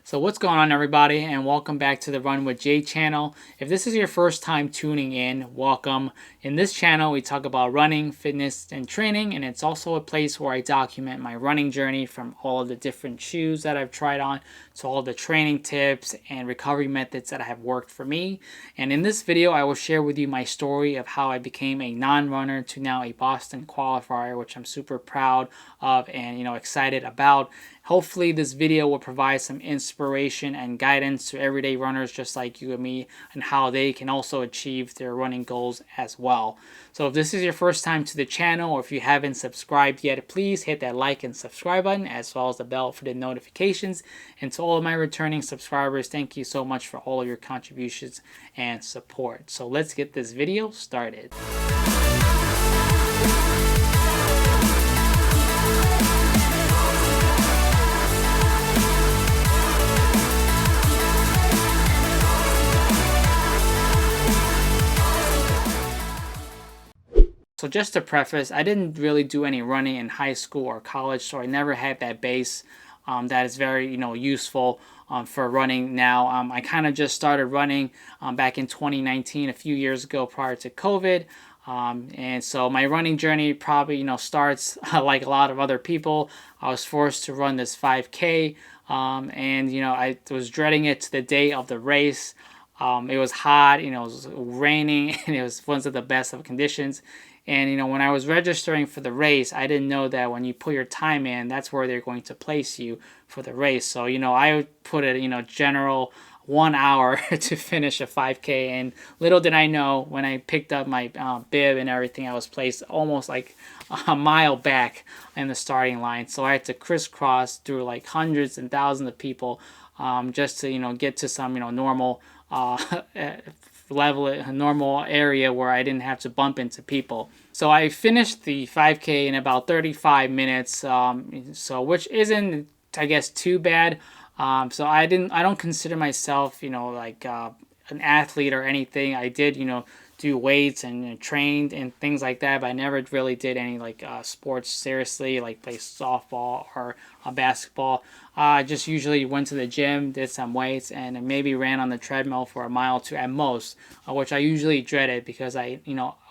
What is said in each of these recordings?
So what's going on, everybody, and welcome back to the Run with Jay channel. If this is your first time tuning in, welcome. In this channel we talk about running, fitness, and training, and it's also a place where I document my running journey from all of the different shoes that I've tried on to all the training tips and recovery methods that have worked for me. And in this video I will share with you my story of how I became a non-runner to now a Boston qualifier, which I'm super proud of and excited about. Hopefully this video will provide some inspiration and guidance to everyday runners just like you and me, and how they can also achieve their running goals as well. So if this is your first time to the channel, or if you haven't subscribed yet, please hit that like and subscribe button, as well as the bell for the notifications. And to all of my returning subscribers, thank you so much for all of your contributions and support. So let's get this video started. So just to preface, I didn't really do any running in high school or college, so I never had that base that is very useful for running now. I kind of just started running back in 2019, a few years ago prior to COVID. And so my running journey probably starts like a lot of other people. I was forced to run this 5K, and I was dreading it to the day of the race. It was hot, it was raining, and it was one of the best of conditions. And when I was registering for the race, I didn't know that when you put your time in, that's where they're going to place you for the race. So I put it general 1 hour to finish a 5K, and little did I know, when I picked up my bib and everything, I was placed almost like a mile back in the starting line. So I had to crisscross through like hundreds and thousands of people just to get to some normal level, a normal area where I didn't have to bump into people. So I finished the 5K in about 35 minutes, so which isn't, I guess, too bad. So I don't consider myself like an athlete or anything. I did do weights and trained and things like that, but I never really did any like sports seriously, like play softball or basketball. I just usually went to the gym, did some weights, and maybe ran on the treadmill for a mile or two at most, which I usually dreaded because I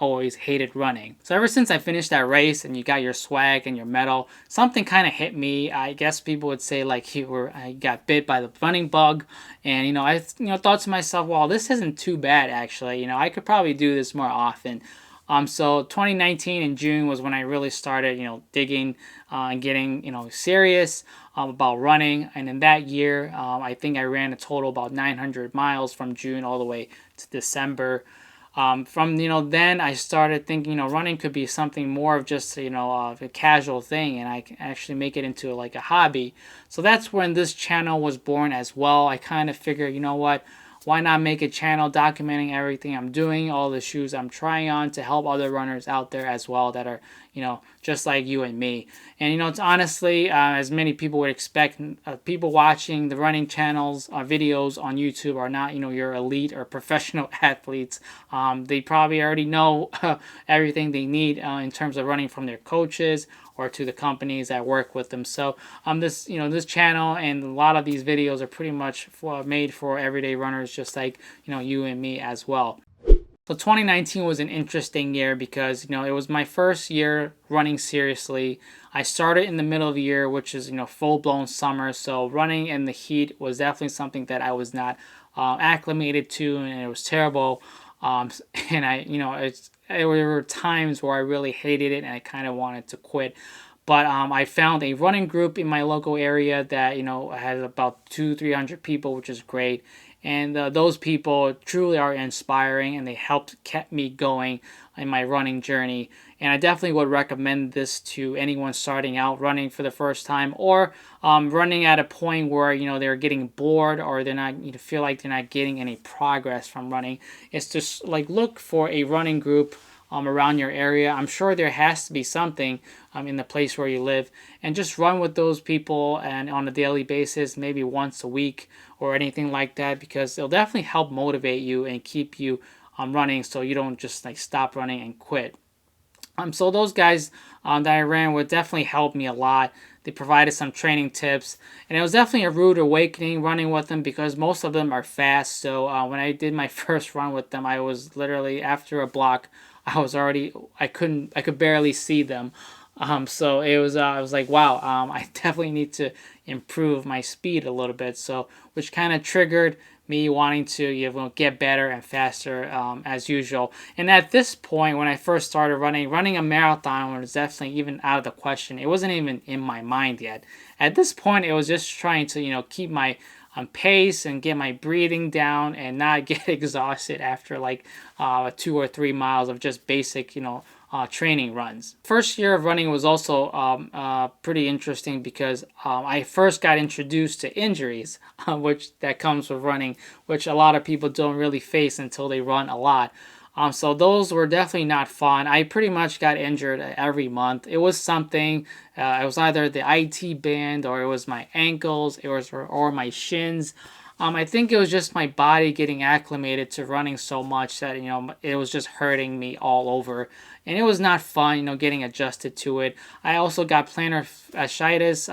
always hated running. So ever since I finished that race and you got your swag and your medal, something kind of hit me. I guess people would say like I got bit by the running bug, and I thought to myself, well, this isn't too bad actually. I could probably do this more often. So 2019 in June was when I really started, digging and getting, serious about running. And in that year, I think I ran a total about 900 miles from June all the way to December. From then I started thinking running could be something more of just a casual thing, and I can actually make it into like a hobby. So that's when this channel was born as well. I kind of figured, what, why not make a channel documenting everything I'm doing, all the shoes I'm trying on, to help other runners out there as well that are just like you and me. And it's honestly, as many people would expect, people watching the running channels videos on YouTube are not your elite or professional athletes. They probably already know everything they need in terms of running from their coaches or to the companies that work with them. So this channel and a lot of these videos are pretty much made for everyday runners just like you and me as well. So 2019 was an interesting year because it was my first year running seriously. I started in the middle of the year, which is full-blown summer, so running in the heat was definitely something that I was not acclimated to, and it was terrible. And there were times where I really hated it and I kind of wanted to quit. But I found a running group in my local area that has about 200-300 people, which is great. And those people truly are inspiring, and they helped kept me going in my running journey. And I definitely would recommend this to anyone starting out running for the first time, or running at a point where they're getting bored, or they're not feel like they're not getting any progress from running. It's just like look for a running group around your area. I'm sure there has to be something in the place where you live, and just run with those people and on a daily basis, maybe once a week or anything like that, because it'll definitely help motivate you and keep you running, so you don't just like stop running and quit. So those guys that I ran with definitely helped me a lot They provided some training tips, and it was definitely a rude awakening running with them because most of them are fast. So when I did my first run with them, I was literally after a block, I could barely see them. So it was I was like, wow, I definitely need to improve my speed a little bit. So which kind of triggered me wanting to get better and faster as usual. And at this point, when I first started running a marathon was definitely even out of the question. It wasn't even in my mind yet. At this point, it was just trying to keep my pace and get my breathing down and not get exhausted after like 2 or 3 miles of just basic training runs. First year of running was also pretty interesting because I first got introduced to injuries, which that comes with running, which a lot of people don't really face until they run a lot. So those were definitely not fun. I pretty much got injured every month. It was something. It was either the IT band or it was my ankles. Or my shins. I think it was just my body getting acclimated to running so much that it was just hurting me all over, and it was not fun. Getting adjusted to it. I also got plantar fasciitis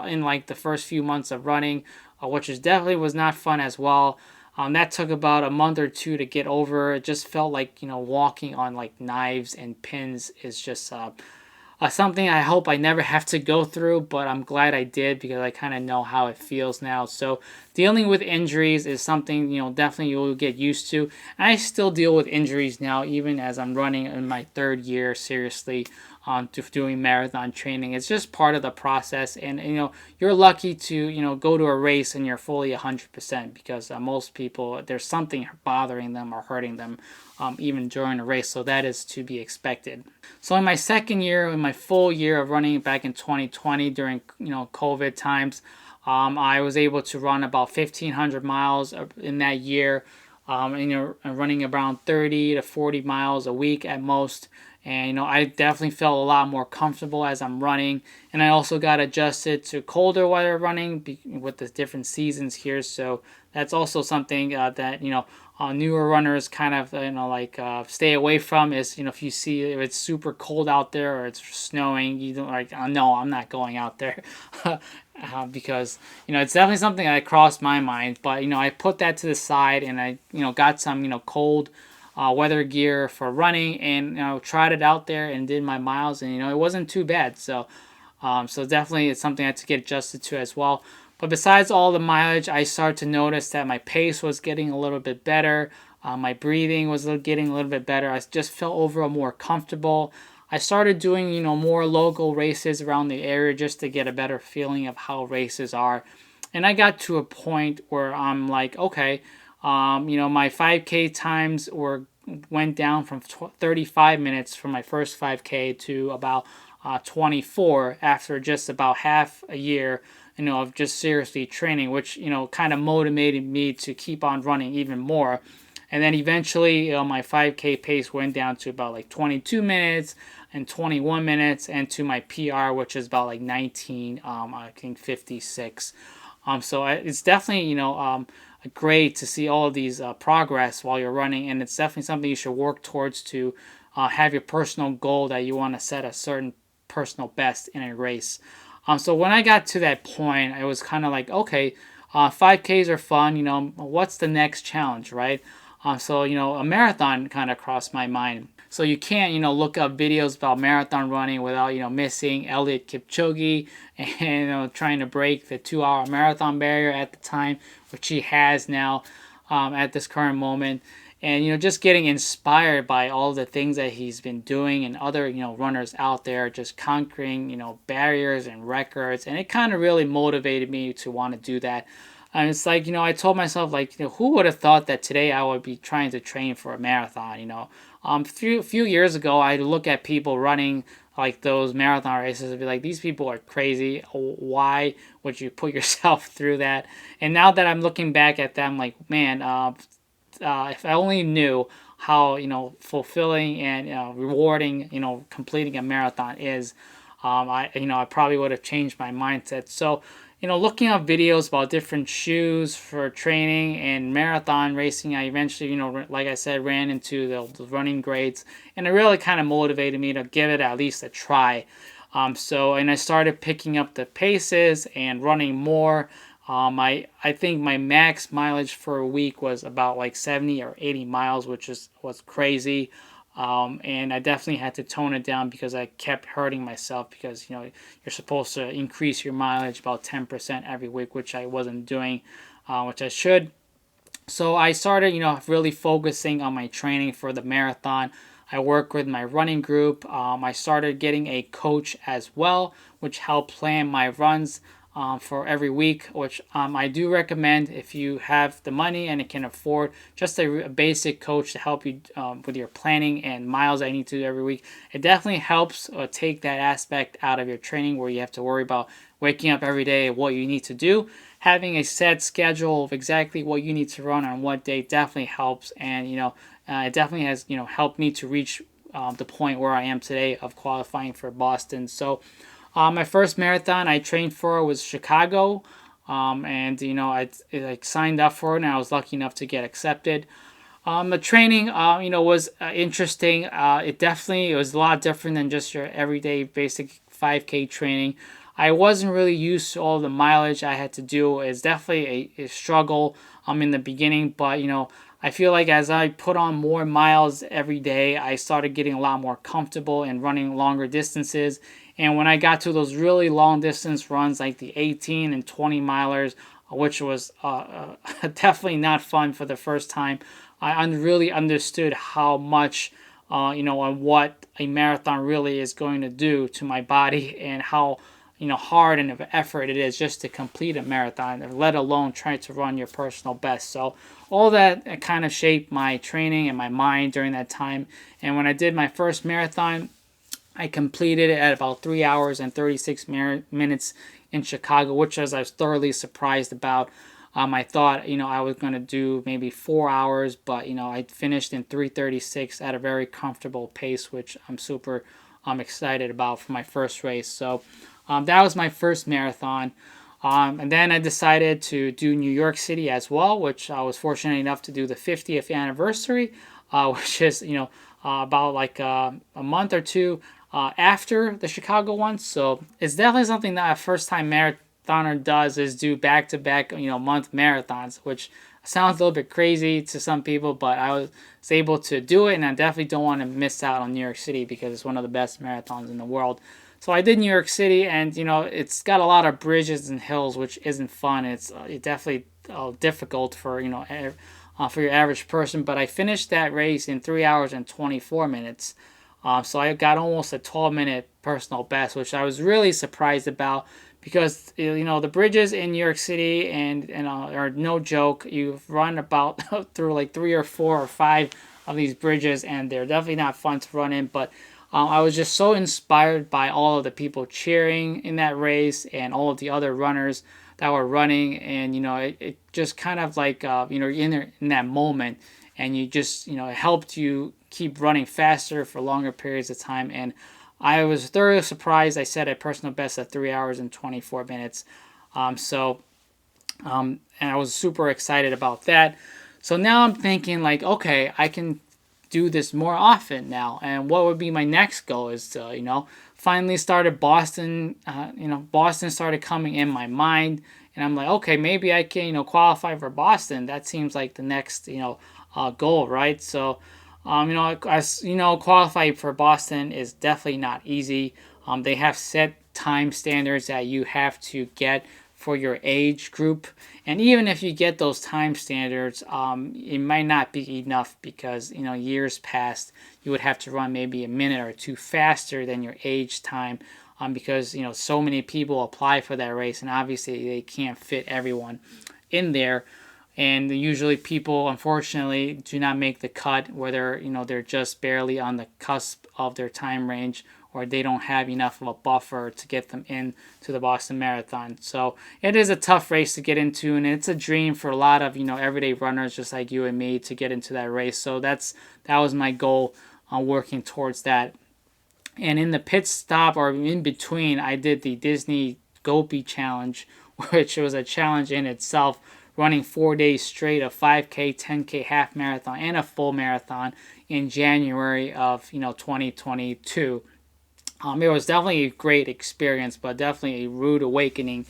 in like the first few months of running, which definitely was not fun as well. That took about a month or two to get over. It just felt like walking on like knives and pins is just something I hope I never have to go through, but I'm glad I did because I kind of know how it feels now. So dealing with injuries is something, definitely you'll get used to. And I still deal with injuries now, even as I'm running in my third year seriously to doing marathon training. It's just part of the process. And, you're lucky to, go to a race and you're fully 100% because most people, there's something bothering them or hurting them even during a race. So that is to be expected. So in my second year, in my full year of running back in 2020 during, COVID times, I was able to run about 1,500 miles in that year, running around 30 to 40 miles a week at most. And, I definitely felt a lot more comfortable as I'm running. And I also got adjusted to colder weather running with the different seasons here. So that's also something that, newer runners kind of, stay away from is, if you see if it's super cold out there or it's snowing, you don't no, I'm not going out there. Because it's definitely something that crossed my mind, but I put that to the side and I got some cold weather gear for running and tried it out there and did my miles and it wasn't too bad. So definitely it's something I had to get adjusted to as well. But besides all the mileage, I started to notice that my pace was getting a little bit better. My breathing was getting a little bit better. I just felt overall more comfortable. I started doing, more local races around the area just to get a better feeling of how races are. And I got to a point where I'm like, okay, my 5K times went down from 35 minutes for my first 5K to about 24 after just about half a year, of just seriously training, which, kind of motivated me to keep on running even more. And then eventually, my 5K pace went down to about like 22 minutes and 21 minutes, and to my PR, which is about like 19, I think 56. So it's definitely, great to see all of these progress while you're running, and it's definitely something you should work towards to have your personal goal that you want to set a certain personal best in a race. So when I got to that point, I was kind of like, okay, 5Ks are fun, what's the next challenge, right? So a marathon kind of crossed my mind. So you can't, look up videos about marathon running without, missing Eliud Kipchoge and, trying to break the 2-hour marathon barrier at the time, which he has now at this current moment. And, just getting inspired by all the things that he's been doing and other, runners out there just conquering, barriers and records. And it kind of really motivated me to want to do that. And it's like, I told myself, like, who would have thought that today I would be trying to train for a marathon, A few years ago, I'd look at people running like those marathon races and be like, these people are crazy. Why would you put yourself through that? And now that I'm looking back at that, I'm like, man, if I only knew how, fulfilling and rewarding, completing a marathon is, I probably would have changed my mindset. So, looking up videos about different shoes for training and marathon racing, I eventually, like I said, ran into the running grades, and it really kind of motivated me to give it at least a try. And I started picking up the paces and running more. I think my max mileage for a week was about like 70 or 80 miles, which was crazy. And I definitely had to tone it down because I kept hurting myself because, you're supposed to increase your mileage about 10% every week, which I wasn't doing, which I should. So I started, really focusing on my training for the marathon. I work with my running group. I started getting a coach as well, which helped plan my runs for every week, which I do recommend if you have the money and can afford just a basic coach to help you with your planning and miles I need to do every week. It definitely helps take that aspect out of your training where you have to worry about waking up every day, what you need to do. Having a set schedule of exactly what you need to run on what day definitely helps, and it definitely has helped me to reach the point where I am today of qualifying for Boston. So my first marathon I trained for was Chicago, and I signed up for it, and I was lucky enough to get accepted. The training, was interesting. It was a lot different than just your everyday basic 5K training. I wasn't really used to all the mileage I had to do. It's definitely a struggle in the beginning, but I feel like as I put on more miles every day, I started getting a lot more comfortable and running longer distances. And when I got to those really long distance runs, like the 18 and 20 milers, which was definitely not fun for the first time, I really understood how much, and what a marathon really is going to do to my body, and how hard and of effort it is just to complete a marathon, let alone try to run your personal best. So all that kind of shaped my training and my mind during that time. And when I did my first marathon, I completed it at about 3 hours and 36 minutes in Chicago, which I was thoroughly surprised about. I thought, I was going to do maybe 4 hours, but, I finished in 3:36 at a very comfortable pace, which I'm super excited about for my first race. So that was my first marathon. And then I decided to do New York City as well, which I was fortunate enough to do the 50th anniversary, which is, about like a month or two after the Chicago one. So it's definitely something that a first-time marathoner does, is do back-to-back, month marathons, which sounds a little bit crazy to some people, but I was able to do it, and I definitely don't want to miss out on New York City because it's one of the best marathons in the world. So I did New York City, and it's got a lot of bridges and hills, which isn't fun. It's definitely difficult for for your average person. But I finished that race in 3 hours and 24 minutes. So I got almost a 12-minute personal best, which I was really surprised about because the bridges in New York City and are no joke. You run about through like 3 or 4 or 5 of these bridges, and they're definitely not fun to run in, but I was just so inspired by all of the people cheering in that race and all of the other runners that were running. And, it just kind of like, in that moment, and you just, it helped you keep running faster for longer periods of time. And I was thoroughly surprised. I set a personal best at 3 hours and 24 minutes. And I was super excited about that. So now I'm thinking like, okay, I can do this more often now, and what would be my next goal is to finally started Boston. Boston started coming in my mind, and I'm like, okay, maybe I can qualify for Boston. That seems like the next goal, right? So as qualifying for Boston is definitely not easy. They have set time standards that you have to get for your age group, and even if you get those time standards, it might not be enough because years past you would have to run maybe a minute or two faster than your age time, because so many people apply for that race, and obviously they can't fit everyone in there. And usually people, unfortunately, do not make the cut, whether they're just barely on the cusp of their time range, or they don't have enough of a buffer to get them in to the Boston Marathon. So it is a tough race to get into, and it's a dream for a lot of everyday runners just like you and me to get into that race. So that was my goal on working towards that. And in the pit stop, or in between, I did the Disney Dopey challenge, which was a challenge in itself, running 4 days straight, a 5K, 10K half marathon, and a full marathon in January of 2022. It was definitely a great experience, but definitely a rude awakening.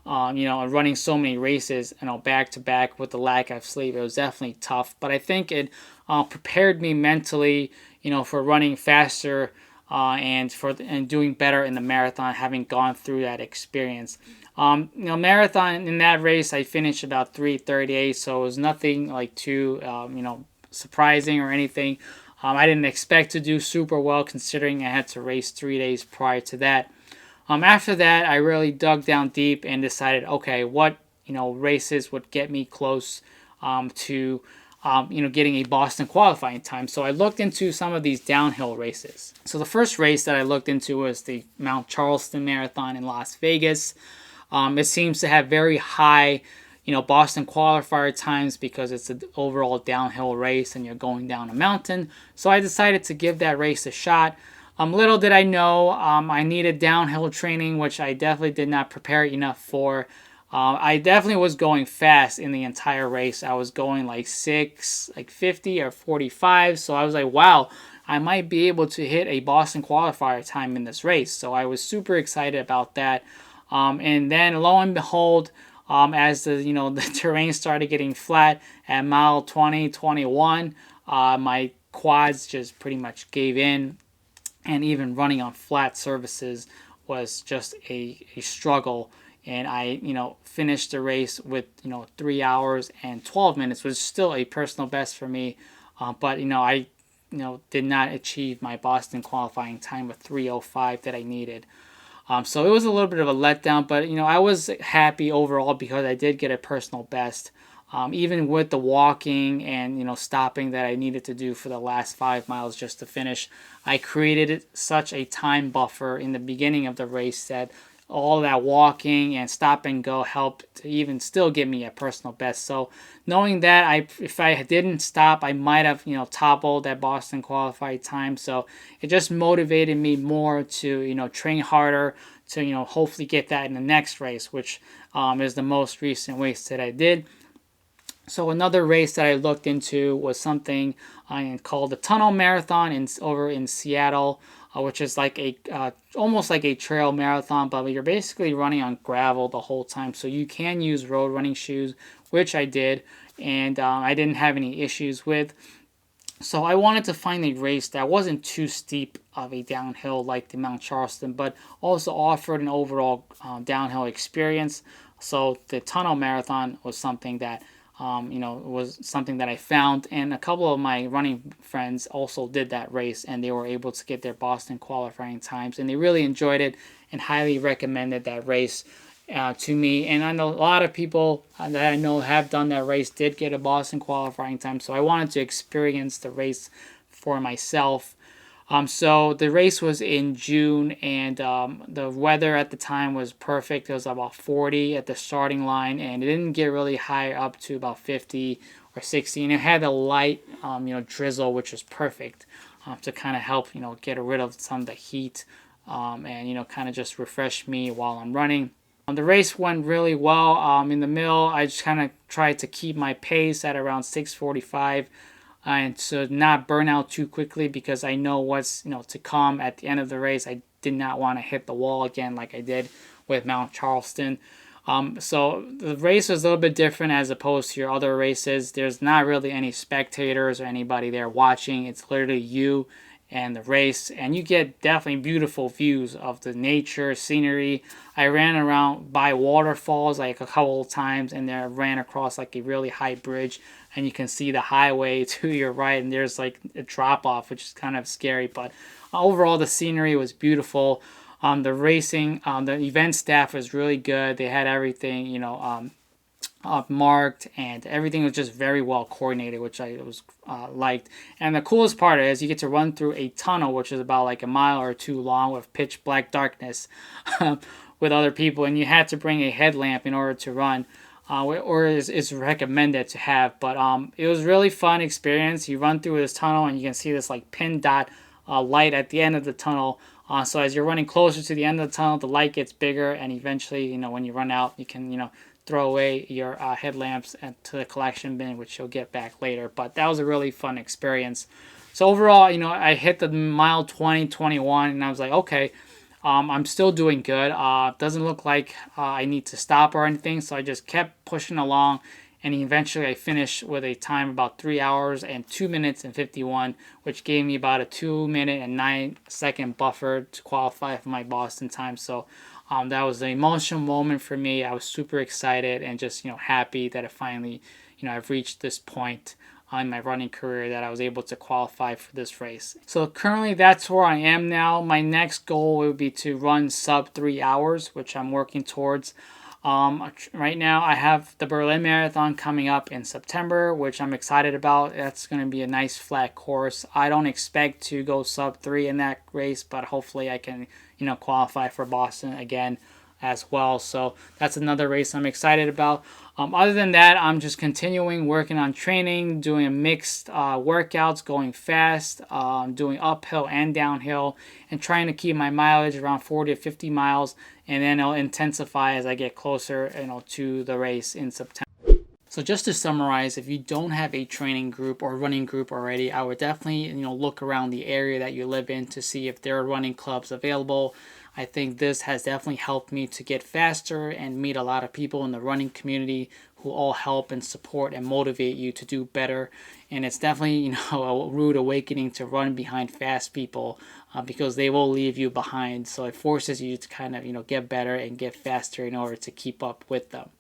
Running so many races, back to back with the lack of sleep, it was definitely tough. But I think it prepared me mentally, for running faster and doing better in the marathon, having gone through that experience. Marathon in that race, I finished about 3:38, so it was nothing like too, surprising or anything. I didn't expect to do super well considering I had to race 3 days prior to that. After that, I really dug down deep and decided, okay, what races would get me close to getting a Boston qualifying time. So I looked into some of these downhill races. So the first race that I looked into was the Mount Charleston Marathon in Las Vegas. It seems to have very high Boston qualifier times because it's an overall downhill race and you're going down a mountain. So I decided to give that race a shot. Little did I know, I needed downhill training, which I definitely did not prepare enough for. I definitely was going fast in the entire race. I was going like 50 or 45. So I was like, wow, I might be able to hit a Boston qualifier time in this race. So I was super excited about that. And then lo and behold, as the the terrain started getting flat at mile 20, 21, my quads just pretty much gave in, and even running on flat surfaces was just a struggle. And I finished the race with 3 hours and 12 minutes, which is still a personal best for me. But I did not achieve my Boston qualifying time of 3:05 that I needed. So it was a little bit of a letdown, but I was happy overall because I did get a personal best. Even with the walking and stopping that I needed to do for the last 5 miles just to finish, I created such a time buffer in the beginning of the race that all that walking and stop and go helped to even still give me a personal best. So knowing that if I didn't stop, I might have toppled that Boston qualified time. So it just motivated me more to train harder to hopefully get that in the next race, which is the most recent race that I did. So another race that I looked into was something called the Tunnel Marathon over in Seattle, which is like almost like a trail marathon, but you're basically running on gravel the whole time. So you can use road running shoes, which I did, and I didn't have any issues with. So I wanted to find a race that wasn't too steep of a downhill like the Mount Charleston, but also offered an overall downhill experience. So the Tunnel Marathon was something that was something that I found, and a couple of my running friends also did that race, and they were able to get their Boston qualifying times, and they really enjoyed it and highly recommended that race to me. And I know a lot of people that I know have done that race did get a Boston qualifying time, so I wanted to experience the race for myself. So the race was in June, and the weather at the time was perfect. It was about 40 at the starting line, and it didn't get really high up to about 50 or 60. And it had a light, drizzle, which was perfect to kind of help, get rid of some of the heat and, kind of just refresh me while I'm running. The race went really well. In the middle, I just kind of tried to keep my pace at around 6:45. And to not burn out too quickly because I know what's to come at the end of the race. I did not want to hit the wall again like I did with Mount Charleston. So the race was a little bit different as opposed to your other races. There's not really any spectators or anybody there watching. It's literally you and the race, and you get definitely beautiful views of the nature, scenery. I ran around by waterfalls like a couple of times, and then I ran across like a really high bridge, and you can see the highway to your right, and there's like a drop off, which is kind of scary, but overall the scenery was beautiful. The racing, the event staff was really good. They had everything, marked, and everything was just very well coordinated, which I was liked. And the coolest part is you get to run through a tunnel, which is about like a mile or two long with pitch black darkness with other people, and you had to bring a headlamp in order to run. Or is recommended to have, but it was really fun experience. You run through this tunnel and you can see this like pin dot light at the end of the tunnel. So as you're running closer to the end of the tunnel, the light gets bigger, and eventually, when you run out, you can throw away your headlamps to the collection bin, which you'll get back later. But that was a really fun experience. So overall, I hit the mile 20, 21, and I was like, okay, I'm still doing good. Doesn't look like I need to stop or anything, so I just kept pushing along, and eventually I finished with a time about 3 hours and 2 minutes and 51, which gave me about a 2 minute and 9 second buffer to qualify for my Boston time. So that was an emotional moment for me. I was super excited and just happy that it finally I've reached this point in my running career that I was able to qualify for this race. So currently that's where I am now. My next goal would be to run sub 3 hours, which I'm working towards. Right now I have the Berlin Marathon coming up in September, which I'm excited about. That's going to be a nice flat course. I don't expect to go sub 3 in that race, but hopefully I can qualify for Boston again as well. So that's another race I'm excited about. Other than that, I'm just continuing working on training, doing mixed workouts, going fast, doing uphill and downhill, and trying to keep my mileage around 40 to 50 miles, and then it'll intensify as I get closer to the race in September. So just to summarize, if you don't have a training group or running group already, I would definitely look around the area that you live in to see if there are running clubs available. I think this has definitely helped me to get faster and meet a lot of people in the running community who all help and support and motivate you to do better. And it's definitely a rude awakening to run behind fast people because they will leave you behind. So it forces you to kind of get better and get faster in order to keep up with them.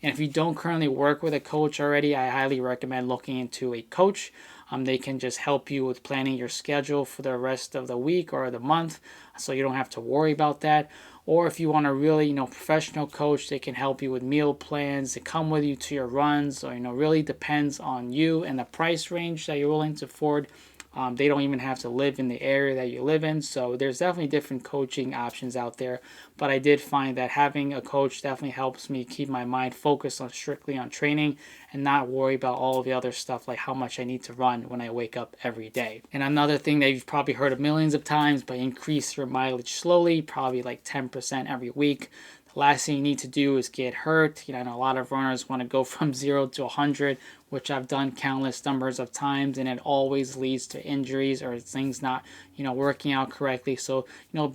And if you don't currently work with a coach already, I highly recommend looking into a coach. They can just help you with planning your schedule for the rest of the week or the month, so you don't have to worry about that. Or if you want a really professional coach, they can help you with meal plans, to come with you to your runs. So really depends on you and the price range that you're willing to afford. They don't even have to live in the area that you live in. So there's definitely different coaching options out there. But I did find that having a coach definitely helps me keep my mind focused strictly on training and not worry about all of the other stuff like how much I need to run when I wake up every day. And another thing that you've probably heard of millions of times, but increase your mileage slowly, probably like 10% every week. The last thing you need to do is get hurt. I know a lot of runners want to go from 0 to 100, which I've done countless numbers of times, and it always leads to injuries or things not, working out correctly. So,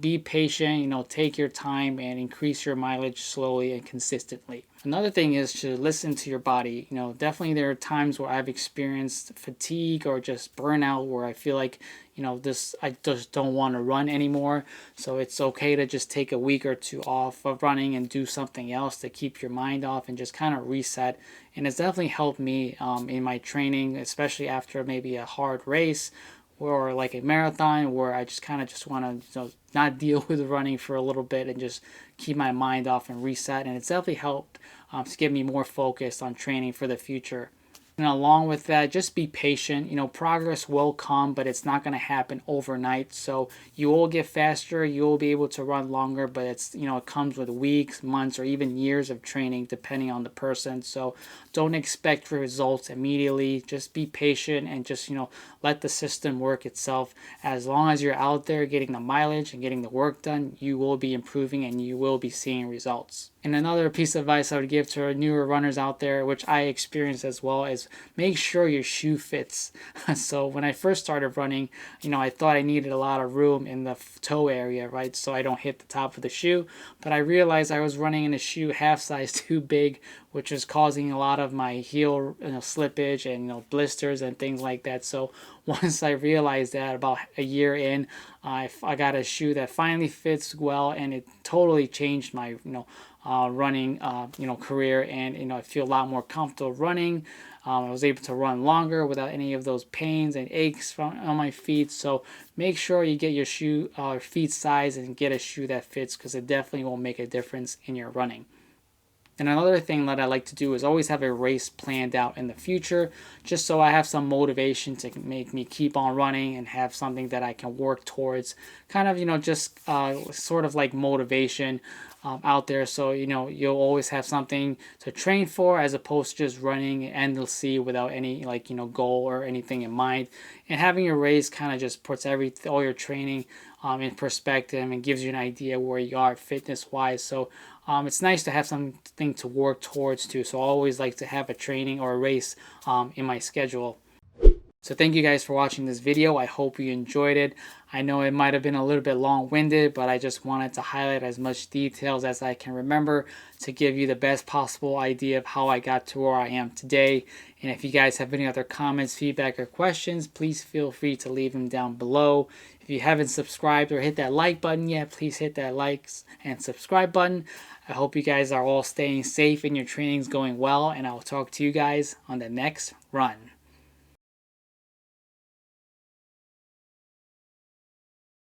be patient, take your time and increase your mileage slowly and consistently. Another thing is to listen to your body. Definitely there are times where I've experienced fatigue or just burnout where I feel like, I just don't want to run anymore. So it's okay to just take a week or two off of running and do something else to keep your mind off and just kind of reset. And it's definitely helped me in my training, especially after maybe a hard race or like a marathon where I just kind of just want to not deal with running for a little bit and just keep my mind off and reset. And it's definitely helped to get me more focused on training for the future. And along with that, just be patient. Progress will come, but it's not going to happen overnight. So you will get faster, you will be able to run longer, but it comes with weeks, months, or even years of training, depending on the person. So don't expect results immediately. Just be patient and just, let the system work itself. As long as you're out there getting the mileage and getting the work done, you will be improving and you will be seeing results. And another piece of advice I would give to newer runners out there, which I experienced as well, is make sure your shoe fits. So when I first started running, I thought I needed a lot of room in the toe area, right? So I don't hit the top of the shoe. But I realized I was running in a shoe half size too big, which was causing a lot of my heel slippage and blisters and things like that. So once I realized that about a year in, I got a shoe that finally fits well, and it totally changed my running career, and I feel a lot more comfortable running. I was able to run longer without any of those pains and aches on my feet. So make sure you get your shoe feet size and get a shoe that fits, because it definitely will make a difference in your running. And another thing that I like to do is always have a race planned out in the future, just so I have some motivation to make me keep on running and have something that I can work towards. Kind of, just sort of like motivation out there. So, you'll always have something to train for as opposed to just running endlessly without any goal or anything in mind. And having a race kind of just puts all your training in perspective and gives you an idea where you are fitness wise. So it's nice to have something to work towards too. So I always like to have a training or a race in my schedule. So thank you guys for watching this video. I hope you enjoyed it. I know it might have been a little bit long-winded, but I just wanted to highlight as much details as I can remember to give you the best possible idea of how I got to where I am today. And if you guys have any other comments, feedback, or questions, please feel free to leave them down below. If you haven't subscribed or hit that like button yet, please hit that like and subscribe button. I hope you guys are all staying safe and your training's going well, and I'll talk to you guys on the next run.